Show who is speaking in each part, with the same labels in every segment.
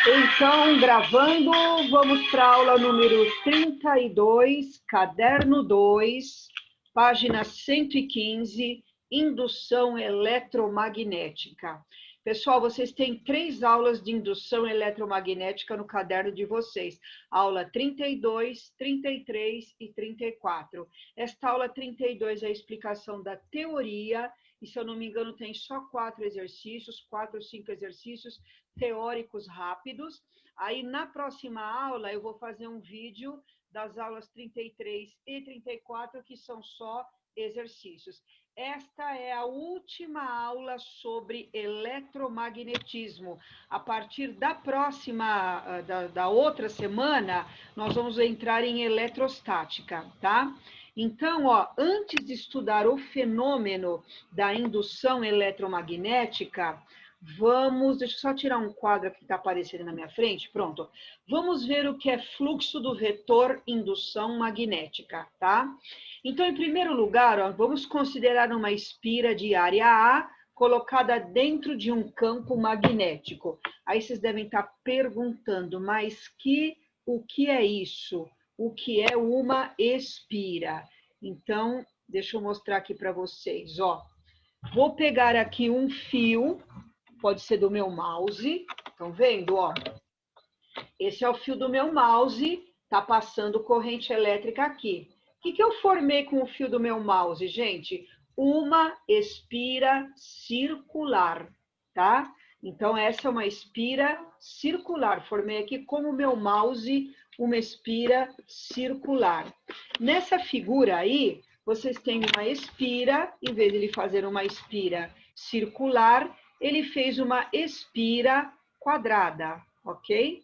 Speaker 1: Então, gravando, vamos para a aula número 32, caderno 2, página 115, indução eletromagnética. Pessoal, vocês têm 3 aulas de indução eletromagnética no caderno de vocês. Aula 32, 33 e 34. Esta aula 32 é a explicação da teoria, e se eu não me engano tem só 4 exercícios, 4 ou 5 exercícios teóricos rápidos. Aí na próxima aula eu vou fazer um vídeo das aulas 33 e 34, que são só exercícios. Esta é a última aula sobre eletromagnetismo. A partir da próxima, da outra semana, nós vamos entrar em eletrostática, tá? Então, ó, antes de estudar o fenômeno da indução eletromagnética, deixa eu só tirar um quadro aqui que está aparecendo na minha frente, pronto. Vamos ver o que é fluxo do vetor indução magnética, tá? Então, em primeiro lugar, ó, vamos considerar uma espira de área A colocada dentro de um campo magnético. Aí vocês devem estar perguntando, mas o que é isso? O que é uma espira? Então, deixa eu mostrar aqui para vocês, ó. Vou pegar aqui um fio, pode ser do meu mouse, estão vendo, ó? Esse é o fio do meu mouse, tá passando corrente elétrica aqui. O que eu formei com o fio do meu mouse, gente? Uma espira circular, tá? Então, essa é uma espira circular. Formei aqui com o meu mouse uma espira circular. Nessa figura aí, vocês têm uma espira, em vez de ele fazer uma espira circular, ele fez uma espira quadrada, ok?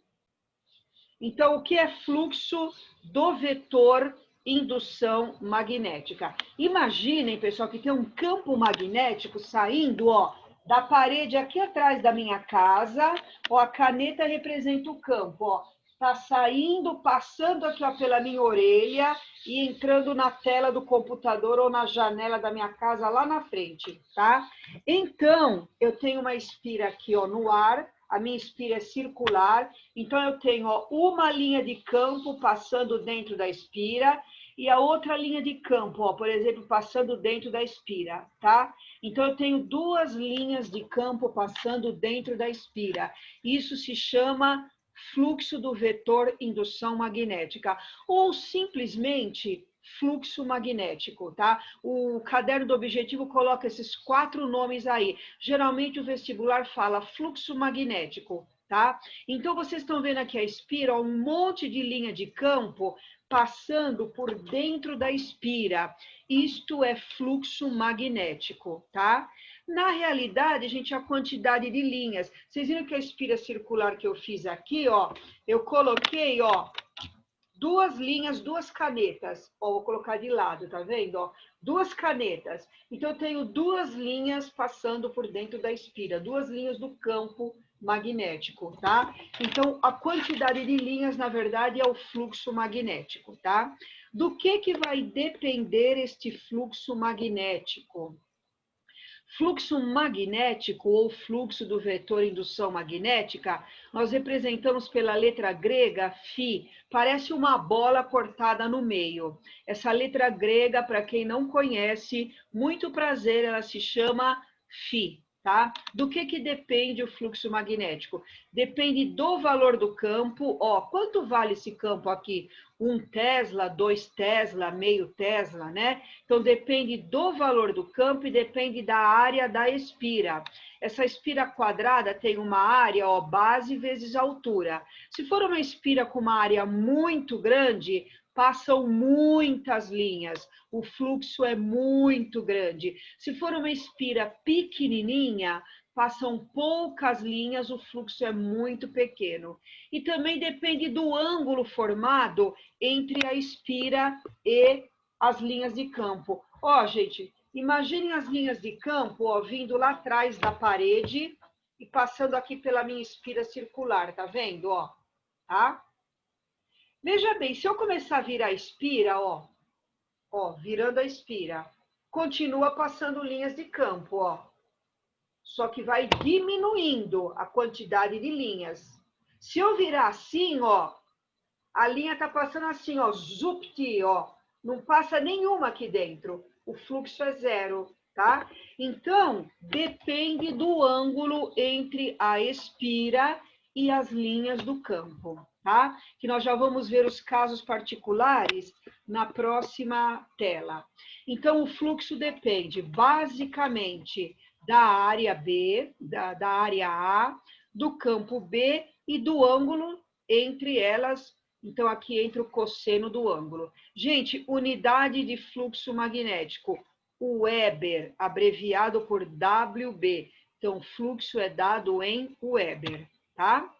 Speaker 1: Então, o que é fluxo do vetor indução magnética? Imaginem, pessoal, que tem um campo magnético saindo, ó, da parede aqui atrás da minha casa, ó, a caneta representa o campo, ó, tá saindo, passando aqui, ó, pela minha orelha e entrando na tela do computador ou na janela da minha casa lá na frente, tá? Então, eu tenho uma espira aqui, ó, no ar. A minha espira é circular, então eu tenho, ó, uma linha de campo passando dentro da espira e a outra linha de campo, ó, por exemplo, passando dentro da espira, tá? Então eu tenho 2 linhas de campo passando dentro da espira. Isso se chama fluxo do vetor indução magnética, ou simplesmente fluxo magnético, tá? O caderno do objetivo coloca esses 4 nomes aí. Geralmente o vestibular fala fluxo magnético, tá? Então vocês estão vendo aqui a espira, um monte de linha de campo passando por dentro da espira. Isto é fluxo magnético, tá? Na realidade, gente, a quantidade de linhas. Vocês viram que a espira circular que eu fiz aqui, ó, eu coloquei, ó, 2 linhas, 2 canetas. Ó, vou colocar de lado, tá vendo? Ó, 2 canetas. Então, eu tenho 2 linhas passando por dentro da espira, 2 linhas do campo magnético, tá? Então, a quantidade de linhas, na verdade, é o fluxo magnético, tá? Do que vai depender este fluxo magnético? Fluxo magnético ou fluxo do vetor indução magnética, nós representamos pela letra grega φ, parece uma bola cortada no meio. Essa letra grega, para quem não conhece, muito prazer, ela se chama φ, tá? Do que depende o fluxo magnético? Depende do valor do campo. Ó, quanto vale esse campo aqui? 1 Tesla, 2 Tesla, meio Tesla, né? Então, depende do valor do campo e depende da área da espira. Essa espira quadrada tem uma área, ó, base vezes altura. Se for uma espira com uma área muito grande, passam muitas linhas, o fluxo é muito grande. Se for uma espira pequenininha, passam poucas linhas, o fluxo é muito pequeno. E também depende do ângulo formado entre a espira e as linhas de campo. Ó, gente, imaginem as linhas de campo, ó, vindo lá atrás da parede e passando aqui pela minha espira circular, tá vendo, ó? Tá? Veja bem, se eu começar a virar a espira, ó, virando a espira, continua passando linhas de campo, ó. Só que vai diminuindo a quantidade de linhas. Se eu virar assim, ó, a linha está passando assim, ó, zupt, ó, não passa nenhuma aqui dentro. O fluxo é zero, tá? Então, depende do ângulo entre a espira e as linhas do campo, tá? Que nós já vamos ver os casos particulares na próxima tela. Então, o fluxo depende basicamente da área B, da área A, do campo B e do ângulo entre elas. Então, aqui entra o cosseno do ângulo. Gente, unidade de fluxo magnético, o Weber, abreviado por WB. Então, fluxo é dado em Weber, tá?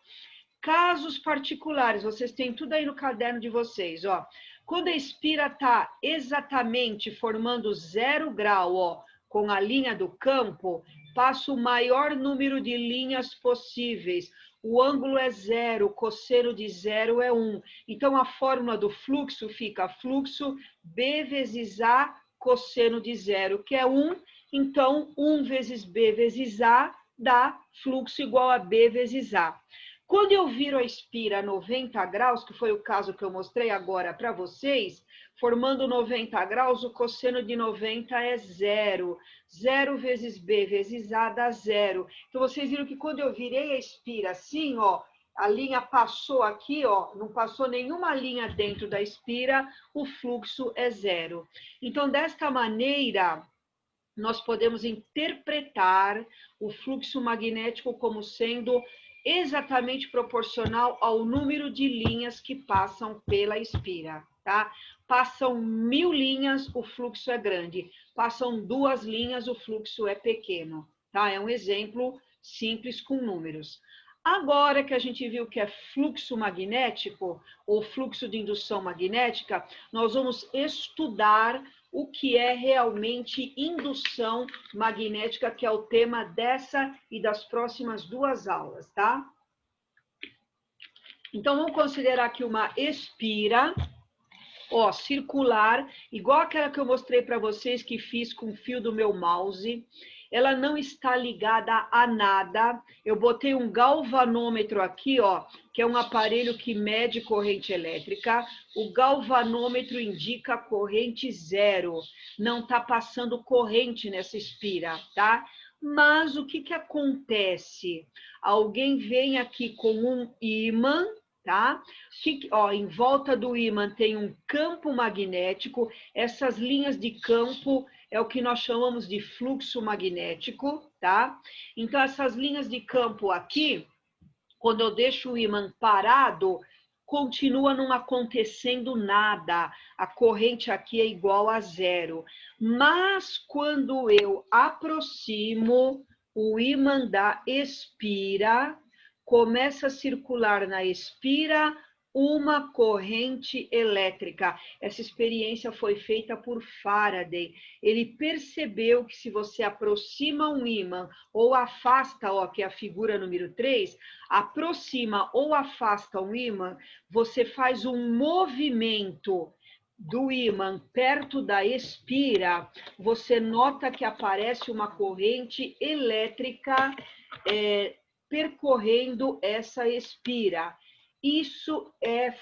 Speaker 1: Casos particulares, vocês têm tudo aí no caderno de vocês, ó. Quando a espira está exatamente formando 0 grau, ó, com a linha do campo, passa o maior número de linhas possíveis. O ângulo é 0, o cosseno de 0 é 1. Então, a fórmula do fluxo fica fluxo B vezes A, cosseno de 0, que é 1. Então, 1 vezes B vezes A dá fluxo igual a B vezes A. Quando eu viro a espira a 90 graus, que foi o caso que eu mostrei agora para vocês, formando 90 graus, o cosseno de 90 é 0. 0 vezes B vezes A dá 0. Então, vocês viram que quando eu virei a espira assim, ó, a linha passou aqui, ó, não passou nenhuma linha dentro da espira, o fluxo é 0. Então, desta maneira, nós podemos interpretar o fluxo magnético como sendo exatamente proporcional ao número de linhas que passam pela espira, tá? Passam 1000 linhas, o fluxo é grande. Passam 2 linhas, o fluxo é pequeno, tá? É um exemplo simples com números. Agora que a gente viu que é fluxo magnético ou fluxo de indução magnética, nós vamos estudar o que é realmente indução magnética, que é o tema dessa e das próximas 2 aulas, tá? Então, vamos considerar aqui uma espira, ó, circular, igual aquela que eu mostrei para vocês que fiz com o fio do meu mouse. Ela não está ligada a nada. Eu botei um galvanômetro aqui, ó, que é um aparelho que mede corrente elétrica. O galvanômetro indica corrente 0. Não está passando corrente nessa espira, tá? Mas o que acontece? Alguém vem aqui com um ímã, tá? Ó, em volta do ímã tem um campo magnético. Essas linhas de campo é o que nós chamamos de fluxo magnético, tá? Então, essas linhas de campo aqui, quando eu deixo o ímã parado, continua não acontecendo nada. A corrente aqui é igual a 0. Mas quando eu aproximo o ímã da espira, começa a circular na espira uma corrente elétrica. Essa experiência foi feita por Faraday. Ele percebeu que se você aproxima um ímã ou afasta, ó, que é a figura número 3, aproxima ou afasta um ímã, você faz um movimento do ímã perto da espira, você nota que aparece uma corrente elétrica percorrendo essa espira. Isso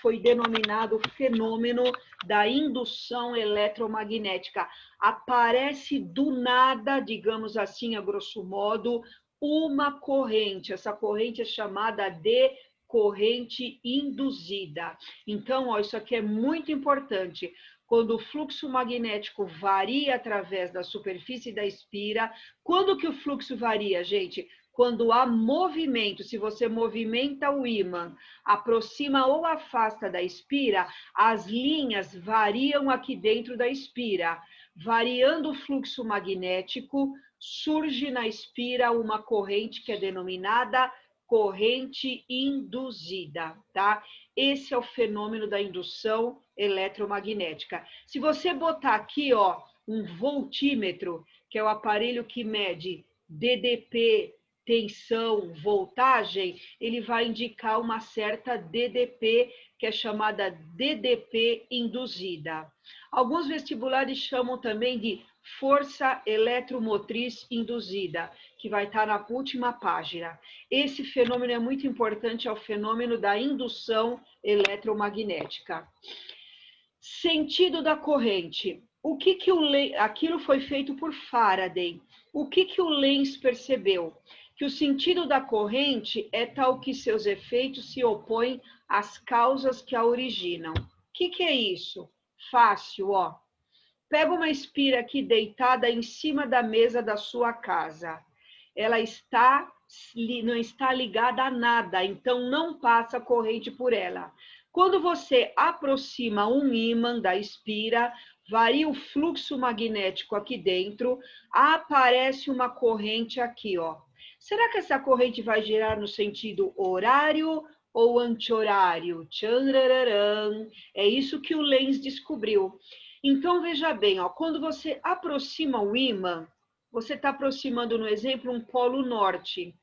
Speaker 1: foi denominado fenômeno da indução eletromagnética. Aparece do nada, digamos assim, a grosso modo, uma corrente. Essa corrente é chamada de corrente induzida. Então, ó, isso aqui é muito importante. Quando o fluxo magnético varia através da superfície da espira, quando que o fluxo varia, gente? Quando há movimento, se você movimenta o ímã, aproxima ou afasta da espira, as linhas variam aqui dentro da espira. Variando o fluxo magnético, surge na espira uma corrente que é denominada corrente induzida, tá? Esse é o fenômeno da indução eletromagnética. Se você botar aqui, ó, um voltímetro, que é o aparelho que mede DDP, tensão, voltagem, ele vai indicar uma certa DDP, que é chamada DDP induzida. Alguns vestibulares chamam também de força eletromotriz induzida, que vai estar na última página. Esse fenômeno é muito importante, é o fenômeno da indução eletromagnética. Sentido da corrente. O que aquilo foi feito por Faraday. O que o Lenz percebeu? Que o sentido da corrente é tal que seus efeitos se opõem às causas que a originam. O que é isso? Fácil, ó. Pega uma espira aqui deitada em cima da mesa da sua casa. Ela não está ligada a nada, então não passa corrente por ela. Quando você aproxima um ímã da espira, varia o fluxo magnético aqui dentro, aparece uma corrente aqui, ó. Será que essa corrente vai girar no sentido horário ou anti-horário? Tcharararam. É isso que o Lenz descobriu. Então, veja bem, ó, quando você aproxima o ímã, você está aproximando, no exemplo, um polo norte.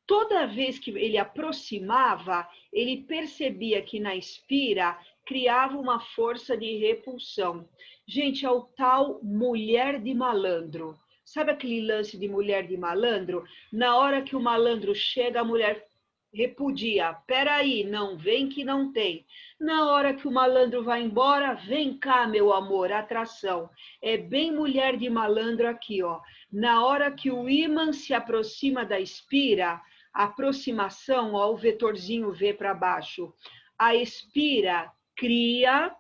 Speaker 1: Toda vez que ele aproximava, ele percebia que na espira criava uma força de repulsão. Gente, é o tal mulher de malandro. Sabe aquele lance de mulher de malandro? Na hora que o malandro chega, a mulher repudia. Peraí, não vem que não tem. Na hora que o malandro vai embora, vem cá, meu amor, atração. É bem mulher de malandro aqui, ó. Na hora que o ímã se aproxima da espira, aproximação, ó, o vetorzinho V para baixo. A espira cria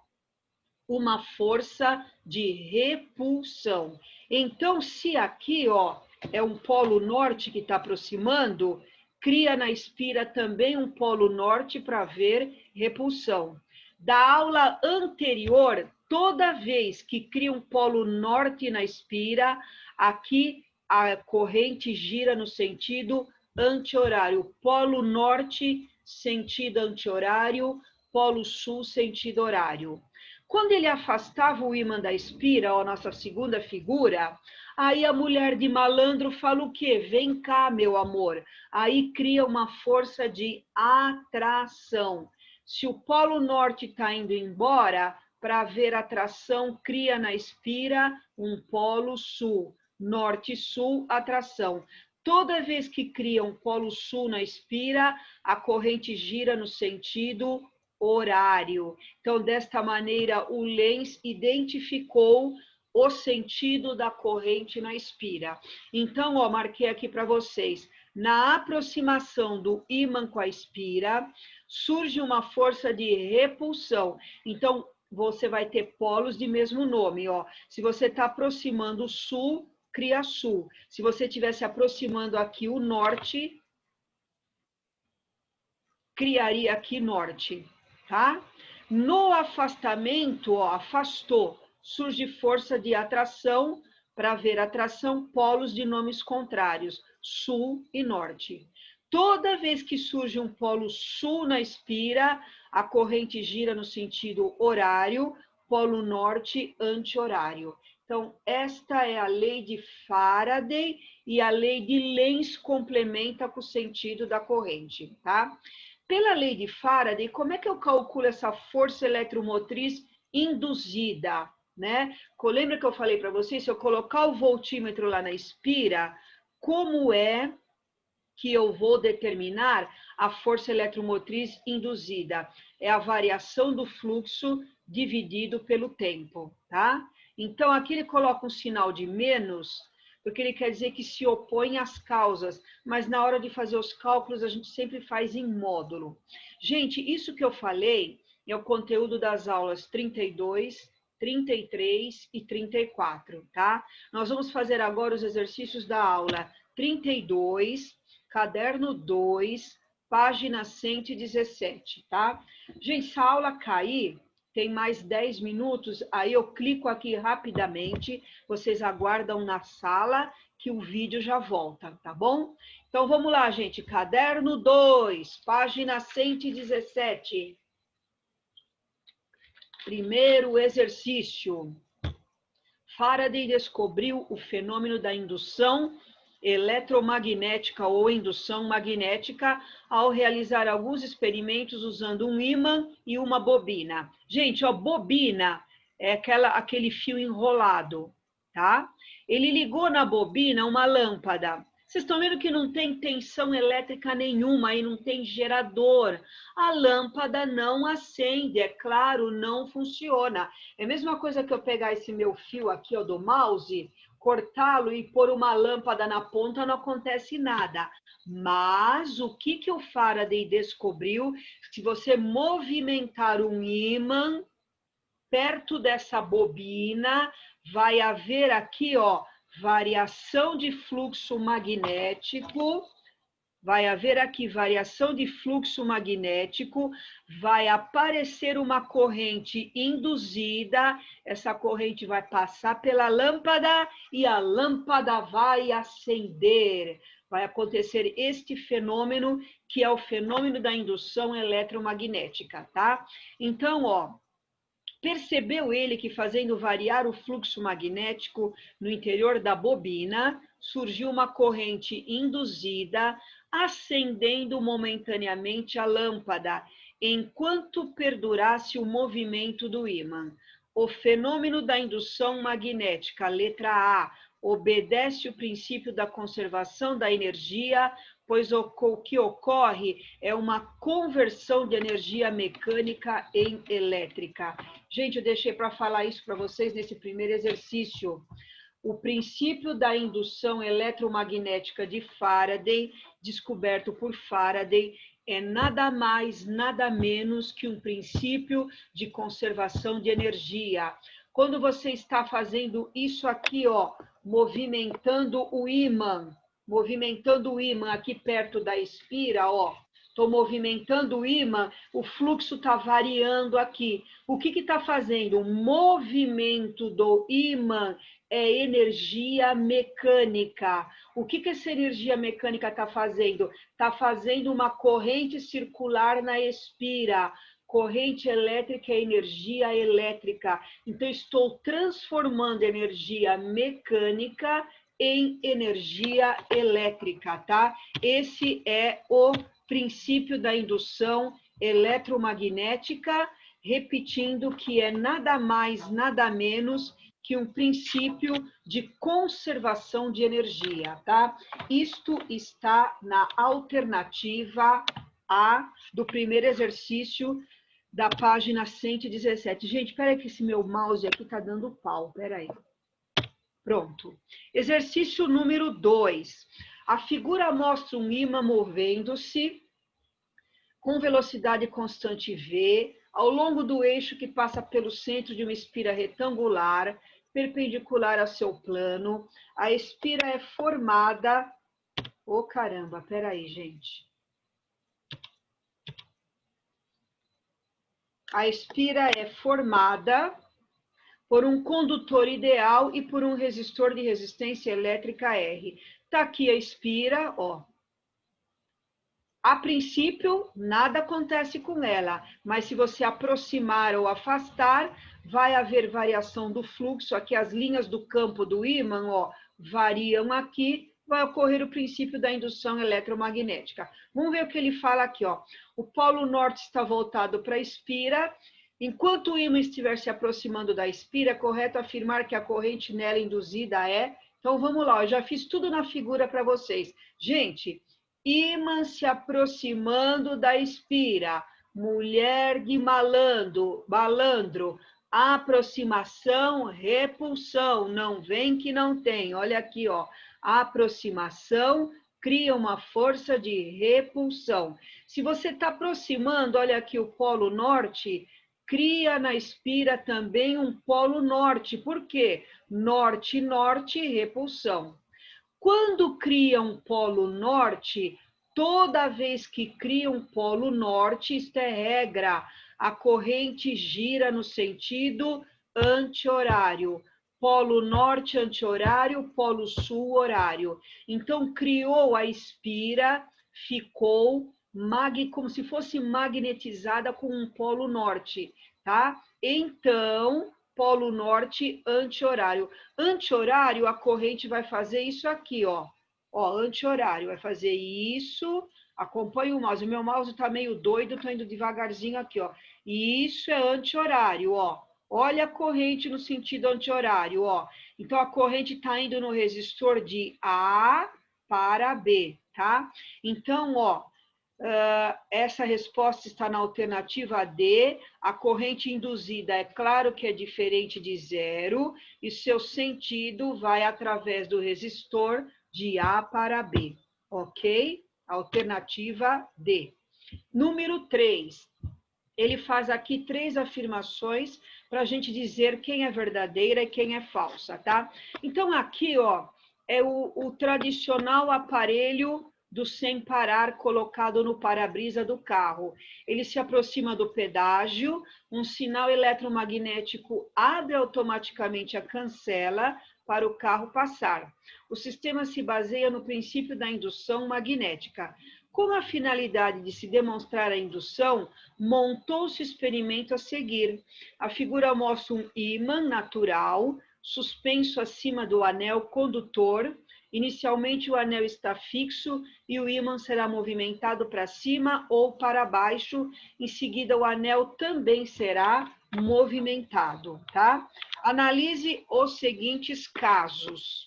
Speaker 1: uma força de repulsão. Então, se aqui, ó, é um polo norte que está aproximando, cria na espira também um polo norte para ver repulsão. Da aula anterior, toda vez que cria um polo norte na espira, aqui a corrente gira no sentido anti-horário. Polo norte, sentido anti-horário, polo sul, sentido horário. Quando ele afastava o ímã da espira, ó, nossa segunda figura, aí a mulher de malandro fala o quê? Vem cá, meu amor. Aí cria uma força de atração. Se o polo norte está indo embora, para haver atração, cria na espira um polo sul. Norte e sul, atração. Toda vez que cria um polo sul na espira, a corrente gira no sentido horário. Então, desta maneira, o Lenz identificou o sentido da corrente na espira. Então, ó, marquei aqui para vocês. Na aproximação do ímã com a espira, surge uma força de repulsão. Então, você vai ter polos de mesmo nome, ó. Se você está aproximando o sul, cria sul. Se você estiver se aproximando aqui o norte, criaria aqui norte, tá? No afastamento, ó, afastou, surge força de atração, para ver atração, polos de nomes contrários, sul e norte. Toda vez que surge um polo sul na espira, a corrente gira no sentido horário, polo norte anti-horário. Então, esta é a lei de Faraday e a lei de Lenz complementa com o sentido da corrente, tá? Pela lei de Faraday, como é que eu calculo essa força eletromotriz induzida, né? Lembra que eu falei para vocês, se eu colocar o voltímetro lá na espira, como é que eu vou determinar a força eletromotriz induzida? É a variação do fluxo dividido pelo tempo, tá? Então, aqui ele coloca um sinal de menos, porque ele quer dizer que se opõe às causas, mas na hora de fazer os cálculos, a gente sempre faz em módulo. Gente, isso que eu falei é o conteúdo das aulas 32, 33 e 34, tá? Nós vamos fazer agora os exercícios da aula 32, caderno 2, página 117, tá? Gente, se a aula cair, tem mais 10 minutos, aí eu clico aqui rapidamente, vocês aguardam na sala que o vídeo já volta, tá bom? Então vamos lá, gente, caderno 2, página 117. Primeiro exercício. Faraday descobriu o fenômeno da indução eletromagnética ou indução magnética ao realizar alguns experimentos usando um ímã e uma bobina. Gente, ó, bobina é aquele fio enrolado, tá? Ele ligou na bobina uma lâmpada. Vocês estão vendo que não tem tensão elétrica nenhuma, aí não tem gerador. A lâmpada não acende, é claro, não funciona. É a mesma coisa que eu pegar esse meu fio aqui, ó, do mouse, cortá-lo e pôr uma lâmpada na ponta, não acontece nada. Mas o que o Faraday descobriu? Se você movimentar um ímã perto dessa bobina, vai haver aqui, ó, variação de fluxo magnético, vai haver aqui variação de fluxo magnético, vai aparecer uma corrente induzida, essa corrente vai passar pela lâmpada e a lâmpada vai acender. Vai acontecer este fenômeno, que é o fenômeno da indução eletromagnética, tá? Então, ó, percebeu ele que, fazendo variar o fluxo magnético no interior da bobina, surgiu uma corrente induzida, acendendo momentaneamente a lâmpada, enquanto perdurasse o movimento do ímã. O fenômeno da indução magnética, letra A, obedece o princípio da conservação da energia, pois o que ocorre é uma conversão de energia mecânica em elétrica. Gente, eu deixei para falar isso para vocês nesse primeiro exercício. O princípio da indução eletromagnética de Faraday, descoberto por Faraday, é nada mais, nada menos que um princípio de conservação de energia. Quando você está fazendo isso aqui, ó, movimentando o ímã aqui perto da espira, ó, estou movimentando o ímã, o fluxo está variando aqui. O que está fazendo? O movimento do ímã é energia mecânica. O que essa energia mecânica está fazendo? Está fazendo uma corrente circular na espira. Corrente elétrica é energia elétrica. Então, estou transformando energia mecânica em energia elétrica, tá? Esse é o princípio da indução eletromagnética, repetindo que é nada mais, nada menos que um princípio de conservação de energia, tá? Isto está na alternativa A do primeiro exercício da página 117. Gente, espera aí que esse meu mouse aqui tá dando pau, espera aí. Pronto. Exercício número 2. A figura mostra um ímã movendo-se com velocidade constante v, ao longo do eixo que passa pelo centro de uma espira retangular, perpendicular ao seu plano. A espira é formada... Ô, caramba, peraí, gente. A espira é formada por um condutor ideal e por um resistor de resistência elétrica R. Tá aqui a espira, ó. A princípio, nada acontece com ela, mas se você aproximar ou afastar, vai haver variação do fluxo. Aqui as linhas do campo do ímã, ó, variam aqui, vai ocorrer o princípio da indução eletromagnética. Vamos ver o que ele fala aqui, ó. O polo norte está voltado para a espira. Enquanto o ímã estiver se aproximando da espira, é correto afirmar que a corrente nela induzida é... Então, vamos lá, eu já fiz tudo na figura para vocês. Gente, ímã se aproximando da espira, mulher de balandro, aproximação, repulsão, não vem que não tem. Olha aqui, ó, aproximação cria uma força de repulsão. Se você está aproximando, olha aqui o polo norte, cria na espira também um polo norte. Por quê? Norte, norte, repulsão. Quando cria um polo norte, toda vez que cria um polo norte, isto é regra, a corrente gira no sentido anti-horário. Polo norte anti-horário, polo sul horário. Então, criou a espira, ficou como se fosse magnetizada com um polo norte, tá? Então, polo norte anti-horário. Anti-horário, a corrente vai fazer isso aqui, ó. Ó, anti-horário, vai fazer isso. Acompanha o mouse. O meu mouse tá meio doido, tô indo devagarzinho aqui, ó. E isso é anti-horário, ó. Olha a corrente no sentido anti-horário, ó. Então, a corrente tá indo no resistor de A, para B, tá? Então, ó, essa resposta está na alternativa D. A corrente induzida, é claro que é diferente de zero, e seu sentido vai através do resistor de A para B, ok? Alternativa D. Número 3. Ele faz aqui 3 afirmações para a gente dizer quem é verdadeira e quem é falsa, tá? Então, aqui, ó, é o tradicional aparelho do sem parar colocado no para-brisa do carro. Ele se aproxima do pedágio, um sinal eletromagnético abre automaticamente a cancela para o carro passar. O sistema se baseia no princípio da indução magnética. Com a finalidade de se demonstrar a indução, montou-se o experimento a seguir. A figura mostra um ímã natural, suspenso acima do anel condutor. Inicialmente, o anel está fixo e o ímã será movimentado para cima ou para baixo. Em seguida, o anel também será movimentado, tá? Analise os seguintes casos.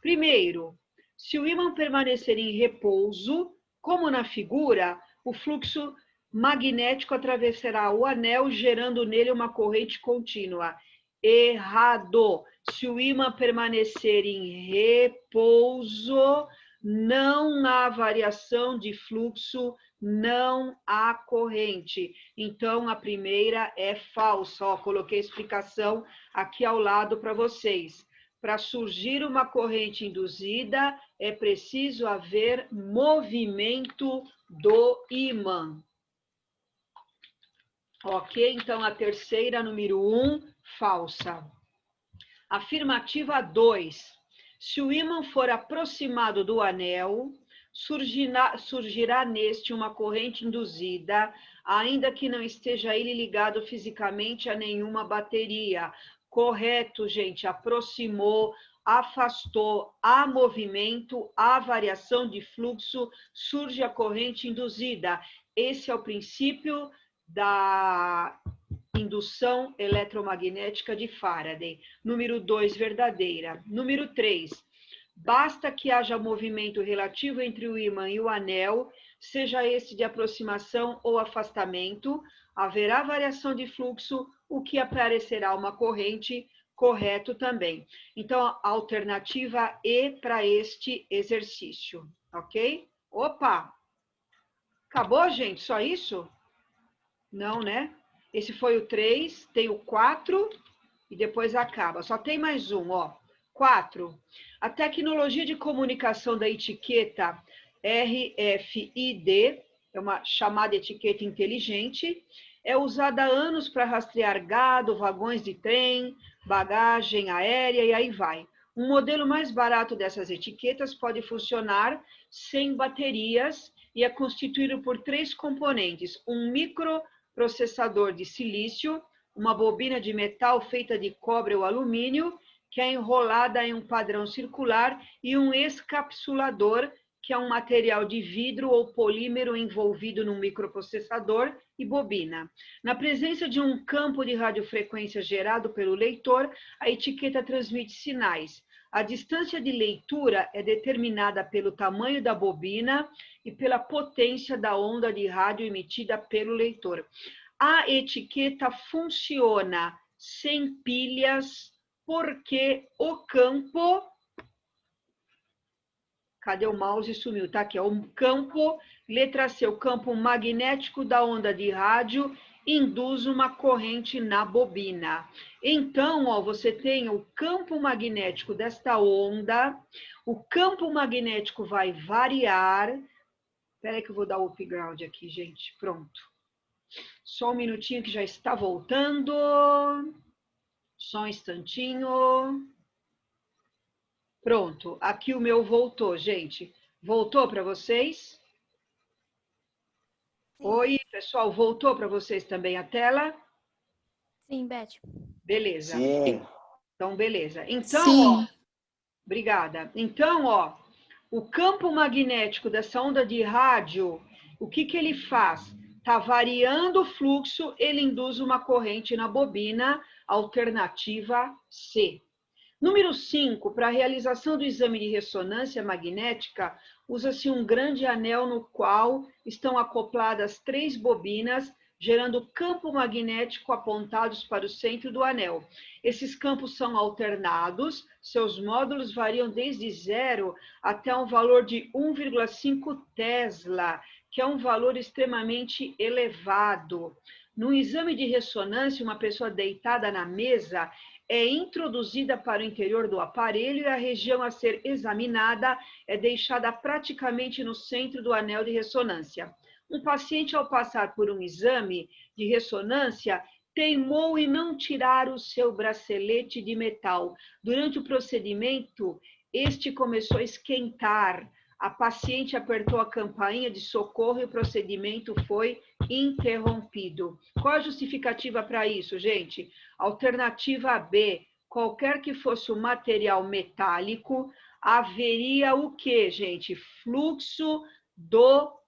Speaker 1: Primeiro, se o ímã permanecer em repouso, como na figura, o fluxo magnético atravessará o anel, gerando nele uma corrente contínua. Errado. Se o ímã permanecer em repouso, não há variação de fluxo, não há corrente. Então, a primeira é falsa. Ó, coloquei a explicação aqui ao lado para vocês. Para surgir uma corrente induzida, é preciso haver movimento do ímã. Ok? Então, a terceira, número 1, falsa. Afirmativa 2. Se o ímã for aproximado do anel, surgirá neste uma corrente induzida, ainda que não esteja ele ligado fisicamente a nenhuma bateria. Correto, gente. Aproximou, afastou, há movimento, há variação de fluxo, surge a corrente induzida. Esse é o princípio da indução eletromagnética de Faraday. Número 2, verdadeira. Número 3, basta que haja movimento relativo entre o ímã e o anel, seja esse de aproximação ou afastamento, haverá variação de fluxo, o que aparecerá uma corrente, correto também. Então, a alternativa E para este exercício, ok? Opa! Acabou, gente? Só isso? Não, né? Esse foi o 3, tem o 4 e depois acaba. Só tem mais um, ó. 4. A tecnologia de comunicação da etiqueta RFID, é uma chamada etiqueta inteligente, é usada há anos para rastrear gado, vagões de trem, bagagem aérea e aí vai. Um modelo mais barato dessas etiquetas pode funcionar sem baterias e é constituído por 3 componentes: um microprocessador de silício, uma bobina de metal feita de cobre ou alumínio, que é enrolada em um padrão circular, e um excapsulador, que é um material de vidro ou polímero envolvido num microprocessador e bobina. Na presença de um campo de radiofrequência gerado pelo leitor, a etiqueta transmite sinais. A distância de leitura é determinada pelo tamanho da bobina e pela potência da onda de rádio emitida pelo leitor. A etiqueta funciona sem pilhas, porque o campo... Cadê o mouse? Sumiu, tá aqui. O campo, letra C, o campo magnético da onda de rádio induz uma corrente na bobina. Então, ó, você tem o campo magnético desta onda, o campo magnético vai variar. Espera aí que eu vou dar o upgrade aqui, gente. Pronto. Só um minutinho que já está voltando. Só um instantinho. Pronto, aqui o meu voltou, gente. Voltou para vocês?
Speaker 2: Sim.
Speaker 1: Oi, pessoal, voltou para vocês também a tela?
Speaker 2: Sim, Beth.
Speaker 1: Beleza.
Speaker 3: Sim.
Speaker 1: Então, beleza. Então,
Speaker 4: Sim.
Speaker 1: ó, obrigada. Então, ó, o campo magnético dessa onda de rádio, o que que ele faz? Está variando o fluxo, ele induz uma corrente na bobina, alternativa C. Número 5, para a realização do exame de ressonância magnética, usa-se um grande anel no qual estão acopladas 3 bobinas, gerando campo magnético apontados para o centro do anel. Esses campos são alternados, seus módulos variam desde 0 até um valor de 1,5 Tesla, que é um valor extremamente elevado. No exame de ressonância, uma pessoa deitada na mesa é introduzida para o interior do aparelho e a região a ser examinada é deixada praticamente no centro do anel de ressonância. Um paciente, ao passar por um exame de ressonância, teimou em não tirar o seu bracelete de metal. Durante o procedimento, este começou a esquentar. A paciente apertou a campainha de socorro e o procedimento foi interrompido. Qual a justificativa para isso, gente? Alternativa B, qualquer que fosse o material metálico, haveria o quê, gente? Fluxo do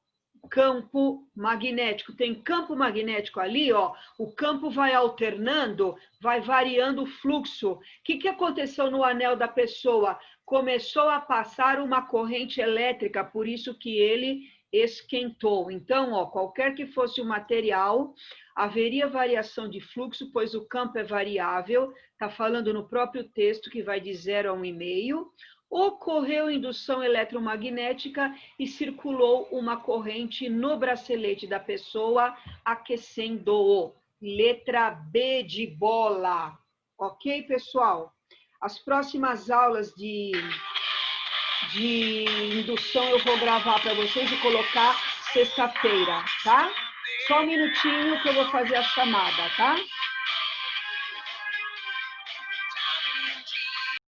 Speaker 1: campo magnético. Tem campo magnético ali, ó. O campo vai alternando, vai variando o fluxo. O que aconteceu no anel da pessoa? Começou a passar uma corrente elétrica, por isso que ele esquentou. Então, ó, qualquer que fosse o material, haveria variação de fluxo, pois o campo é variável. Está falando no próprio texto que vai de 0 a 1,5. Ocorreu indução eletromagnética e circulou uma corrente no bracelete da pessoa, aquecendo-o. Letra B de bola. Ok, pessoal? As próximas aulas de indução eu vou gravar para vocês e colocar sexta-feira, tá? Só um minutinho que eu vou fazer a chamada, tá?